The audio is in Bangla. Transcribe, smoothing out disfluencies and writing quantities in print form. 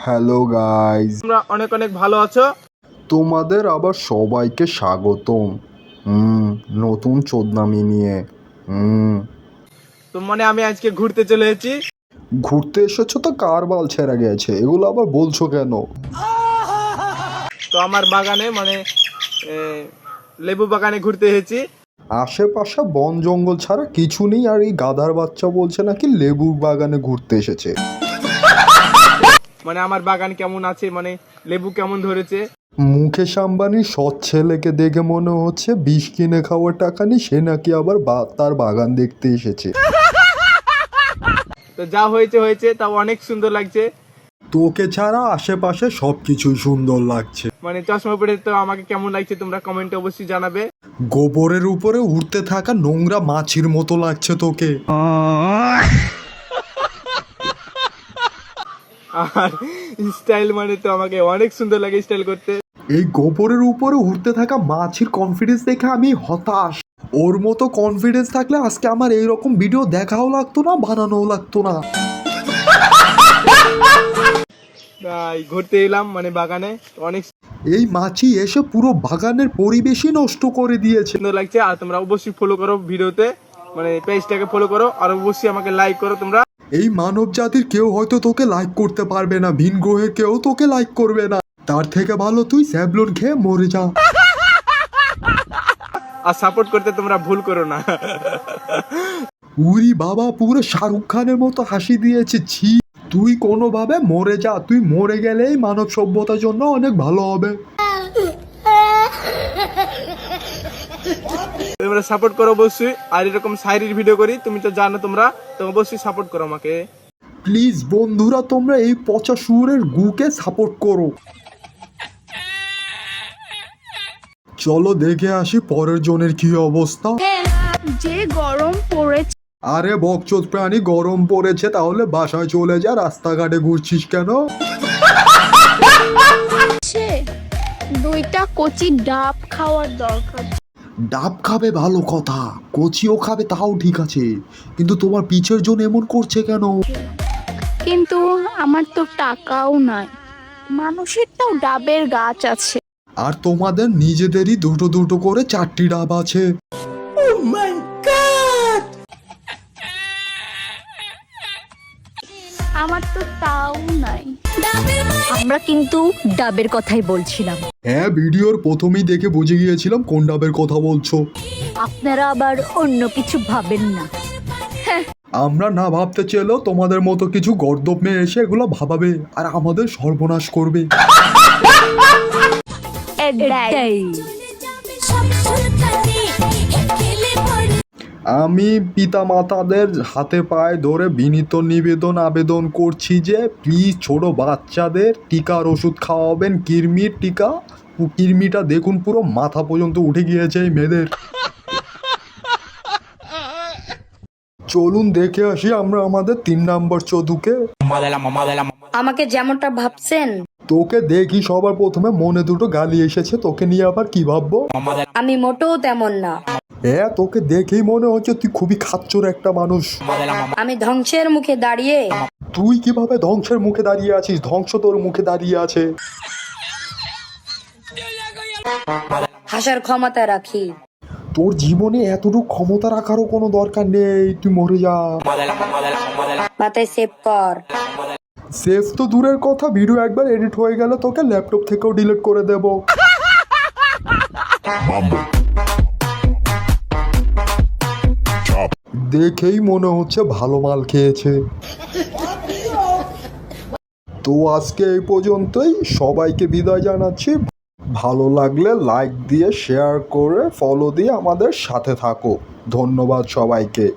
হ্যালো গাইস, তোমরা অনেক অনেক ভালো আছো। তোমাদের আবার সবাইকে স্বাগতম নতুন চোদনামি নিয়ে। তো মানে আমি আজকে ঘুরতে চলে এসেছি। ঘুরতে এসেছো তো কার বাল ছেঁড়া গেছে, এগুলো আবার বলছো কেন? তো আমার বাগানে মানে লেবু বাগানে ঘুরতে এসেছি। আশেপাশে বন জঙ্গল ছাড়া কিছু নেই, আর এই গাধার বাচ্চা বলছে নাকি লেবুর বাগানে ঘুরতে এসেছে। মানে আমার বাগান কেমন আছে, মানে লেবু কেমন ধরেছে। মুকেশ আম্বানির সৎ ছেলেকে দেখে মনে হচ্ছে বিষ কিনে খাওয়ার টাকা নেই, সে নাকি আবার তার বাগান দেখতে এসেছে। তো যা হয়েছে হয়েছে, তাও অনেক সুন্দর লাগছে। তোকে ছাড়া আশেপাশে সবকিছুই সুন্দর লাগছে। মানে চশমা পরে তো আমাকে কেমন লাগছে তোমরা কমেন্টে অবশ্যই জানাবে। গোবরের উপরে উঠতে থাকা নোংরা মাছির মতো লাগছে তোকে। আর স্টাইল মানে তো আমাকে অনেক সুন্দর লাগে স্টাইল করতে। এই গোবরের উপরে উঠতে থাকা মাছির কনফিডেন্স দেখে আমি হতাশ। ওর মতো কনফিডেন্স থাকলে আজকে আমার এইরকম ভিডিও দেখাও লাগতো না, বানানোও লাগতো না। তাই ঘুরতে এলাম মানে বাগানে, অনেক এই মাছি এসে পুরো বাগানের পরিবেশই নষ্ট করে দিয়েছে। সুন্দর লাগছে। আর তোমরা অবশ্যই ফলো করো ভিডিওতে, মানে পেজটাকে ফলো করো, আর অবশ্যই আমাকে লাইক করো তোমরা। এই মানব জাতির কেউ হয়তো তোকে লাইক করতে পারবে না, ভিন গ্রহের কেউ তোকে লাইক করবে না। তার থেকে ভালো তুই স্যাভলন খেয়ে মরে যা। আর সাপোর্ট করতে তোমরা ভুল করো না। উরি বাবা, পুরো শাহরুখ খানের মতো হাসি দিয়েছে। ছি, তুই কোনোভাবে মরে যা, তুই মরে গেলেই মানব সভ্যতার জন্য অনেক ভালো হবে। তোমরা সাপোর্ট করো অবশ্যই, আর এরকম শায়রির ভিডিও করি, তুমি তো জানো তোমরা, তো অবশ্যই সাপোর্ট করো আমাকে। প্লিজ বন্ধুরা, তোমরা এই পচা শুয়োরের গুকে সাপোর্ট করো। চলো দেখে আসি পরের জনের কি অবস্থা। যে গরম পড়েছে। আরে বকচোদ প্রাণী, গরম পড়েছে তাহলে বাসায় চলে যা, রাস্তাঘাটে ঘুরছিস কেন? দুইটা কচি ডাব খাওয়ার দরকার। ডাব খাবে ভালো কথা, কচিও খাবে তাও ঠিক আছে, কিন্তু তোমার পিছের জন এমন করছে কেন? কিন্তু আমার তো টাকাও নাই, মানুষের তো ডাবের গাছ আছে। আর তোমাদের নিজেদেরই দুটো দুটো করে 4টি ডাব আছে। আমার তো তাও নাই। আমরা কিন্তু ডাবের কথাই বলছিলাম। হ্যাঁ, ভিডিওর প্রথমেই দেখে বুঝে গিয়েছিলাম কোন ডাবের কথা বলছো। আপনারা আবার অন্য কিছু ভাবেন না। আমরা না ভাবতে চাইলেও তোমাদের মতো কিছু গর্দভ মেয়ে এসে এগুলো ভাবাবে আর আমাদের সর্বনাশ করবে। এটাই আমি পিতা মাতাদের হাতে পায়ে ধরে বিনীত নিবেদন আবেদন করছি যে প্লিজ ছোট বাচ্চাদের টিকার ওষুধ খাওয়াবেন, কৃমির টিকা। কৃমিটা দেখুন পুরো মাথা পর্যন্ত উঠে গিয়েছে এই মেয়েদের। চলুন দেখে আসি আমরা আমাদের 3 নম্বর চোদুকে। আমাকে যেমনটা ভাবছেন তোকে দেখি সবার প্রথমে মনে দুটো গালি এসেছে, তোকে নিয়ে আবার কি ভাববো? আমি মোটেও তেমন না। হ্যাঁ, তোকে দেখেই মনে হচ্ছে তুই খুবই খাচ্চর একটা মানুষ। আমি ধ্বংসের মুখে দাঁড়িয়ে। তুই কিভাবে ধ্বংসের মুখে দাঁড়িয়ে আছিস? ধ্বংস তোর মুখে দাঁড়িয়ে আছে। হাসার ক্ষমতা রাখি। তোর জীবনে এতটুকু ক্ষমতা রাখারও কোনো দরকার নেই, তুই মরে যা। মাথায় সেভ কর। সেফ তো দূরের কথা, ভিডিও একবার এডিট হয়ে গেলে তোকে ল্যাপটপ থেকেও ডিলিট করে দেব। দেখেই মনে হচ্ছে ভালো মাল খেয়েছে। তো আজকে এই পর্যন্তই, সবাইকে বিদায় জানাচ্ছি। ভালো লাগলে লাইক দিয়ে শেয়ার করে ফলো দিয়ে আমাদের সাথে থাকো। ধন্যবাদ সবাইকে।